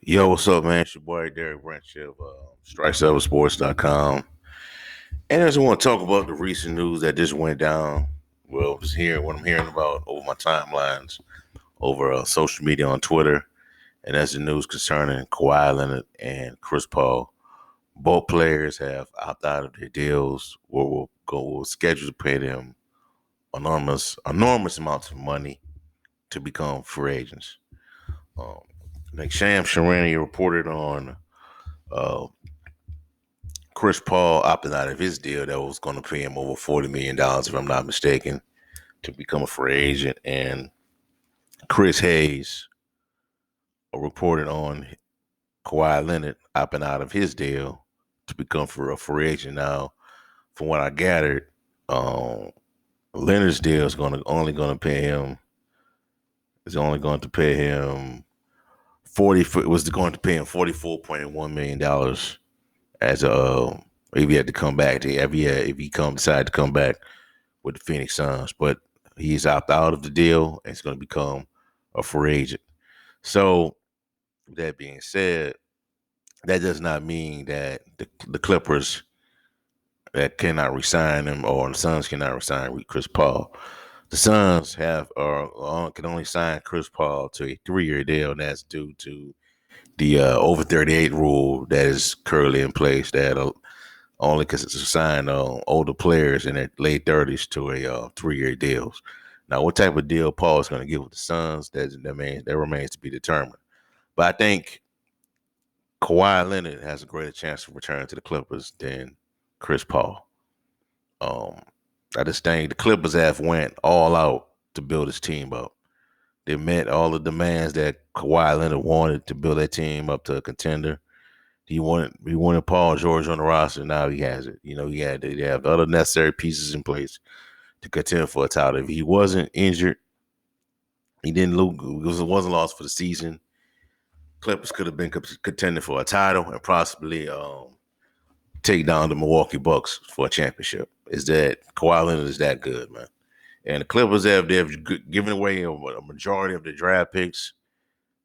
Yo, what's up, man? It's your boy Derek Branch of Strike7Sports.com. And I just want to talk about the recent news that just went down. Well, just hearing what I'm hearing about over my timelines, over social media on Twitter. And that's the news concerning Kawhi Leonard and Chris Paul. Both players have opted out of their deals or will schedule to pay them enormous amounts of money to become free agents. Um, like Sham Sharani reported on uh, Chris Paul opted out of his deal that was going to pay him over $40 million, if I'm not mistaken, to become a free agent. And Chris Hayes reported on Kawhi Leonard opting out of his deal to become for a free agent. Now, from what I gathered, um, Leonard's deal is only going to pay him is only going to pay him 40 was going to pay him $44.1 million as a if he had to come back to every year if he decide to come back with the Phoenix Suns, but he's opted out of the deal and it's going to become a free agent. So, that being said, that does not mean that the Clippers that cannot resign him or the Suns cannot resign with Chris Paul. The Suns can only sign Chris Paul to a 3-year deal, and that's due to the over 38 rule that is currently in place that only because it's assigned older players in their late 30s to a 3-year deals. Now, what type of deal Paul is going to get with the Suns, that remains to be determined. But I think Kawhi Leonard has a greater chance of returning to the Clippers than Chris Paul. I just think the Clippers have went all out to build his team up. They met all the demands that Kawhi Leonard wanted to build that team up to a contender. He wanted Paul George on the roster. Now he has it. They have the other necessary pieces in place to contend for a title. If he wasn't injured, he didn't lose because it wasn't lost for the season. Clippers could have been contending for a title and possibly take down the Milwaukee Bucks for a championship. Is that Kawhi Leonard is that good, man? And the Clippers they've given away a majority of their draft picks,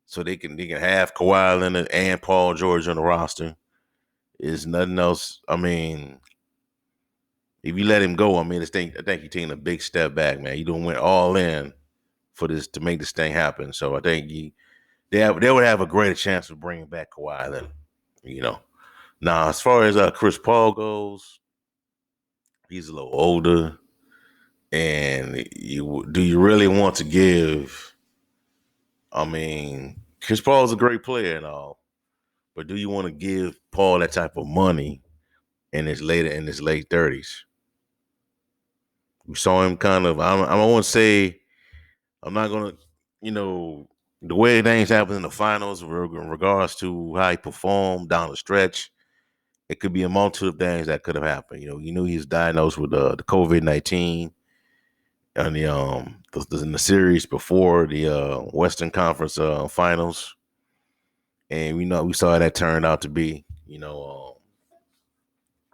so they can have Kawhi Leonard and Paul George on the roster. Is nothing else. I mean, if you let him go, I think you're taking a big step back, man. You don't went all in for this to make this thing happen. So I think they would have a greater chance of bringing back Kawhi Leonard. You know. Now, as far as Chris Paul goes, he's a little older, and do you really want to give? I mean, Chris Paul's a great player and all, but do you want to give Paul that type of money in his late 30s? We saw him kind of. I don't want to say. I'm not gonna. You know the way things happen in the finals in regards to how he performed down the stretch. It could be a multitude of things that could have happened. You knew he was diagnosed with the COVID-19 and in the series before the Western Conference Finals, and we saw how that turned out to be.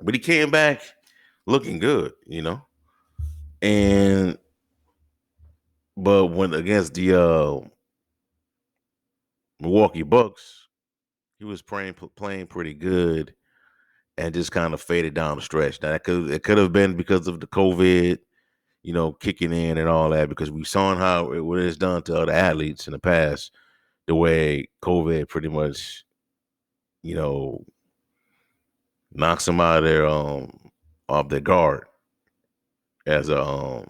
But he came back looking good. And but when against the Milwaukee Bucks, he was playing pretty good and just kind of faded down the stretch. Now it could have been because of the COVID, kicking in and all that, because we saw what it's done to other athletes in the past, the way COVID pretty much, you know, knocks them out of their off their guard as a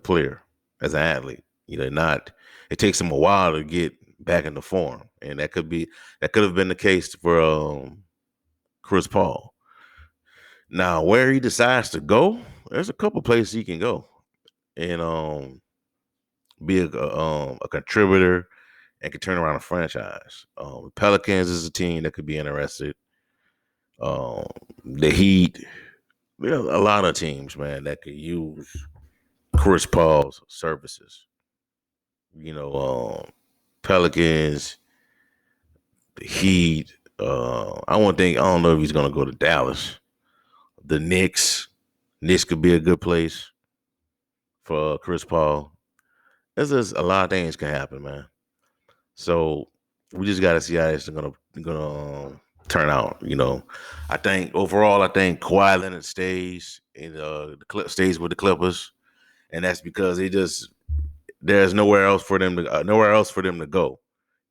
player, as an athlete. Not it takes them a while to get back into form. And that could have been the case for Chris Paul. Now, where he decides to go, there's a couple places he can go and be a contributor and can turn around a franchise. Pelicans is a team that could be interested. Um, the Heat, there are a lot of teams, man, that could use Chris Paul's services. You know, Pelicans, the Heat. I don't know if he's gonna go to Dallas. The Knicks. Knicks could be a good place for Chris Paul. There's just a lot of things can happen, man. So we just got to see how it's gonna turn out. I think overall, I think Kawhi Leonard stays in stays with the Clippers, and that's because there's nowhere else for them to go.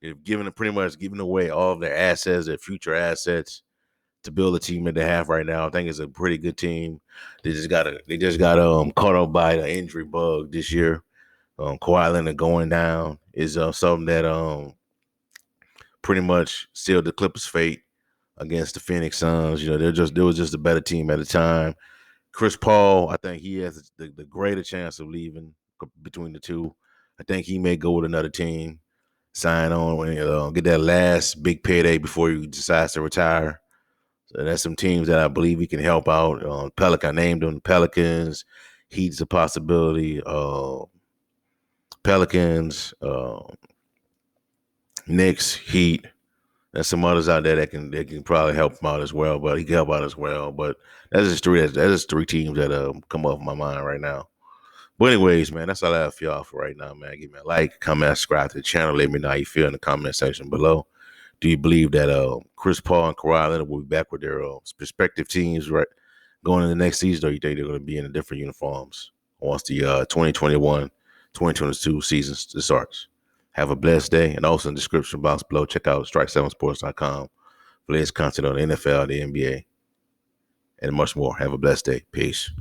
They've pretty much given away all of their assets, their future assets, to build a team that they have right now. I think it's a pretty good team. They just got caught up by the injury bug this year. Kawhi Leonard going down is something that pretty much sealed the Clippers' fate against the Phoenix Suns. There was just a better team at the time. Chris Paul, I think he has the greater chance of leaving between the two. I think he may go with another team, sign on, and get that last big payday before he decides to retire. So that's some teams that I believe he can help out. I named them Pelicans. Heat's a possibility. Pelicans, Knicks, Heat. There's some others out there that can probably help him out as well. But he can help out as well. But that's just three teams that come off my mind right now. But anyways, man, that's all I have for y'all for right now, man. Give me a like, comment, subscribe to the channel. Let me know how you feel in the comment section below. Do you believe that Chris Paul and Kawhi Leonard will be back with their respective teams right going into the next season, or you think they're going to be in the different uniforms once the 2021-2022 season starts? Have a blessed day. And also in the description box below, check out strike7sports.com for latest content on the NFL, the NBA, and much more. Have a blessed day. Peace.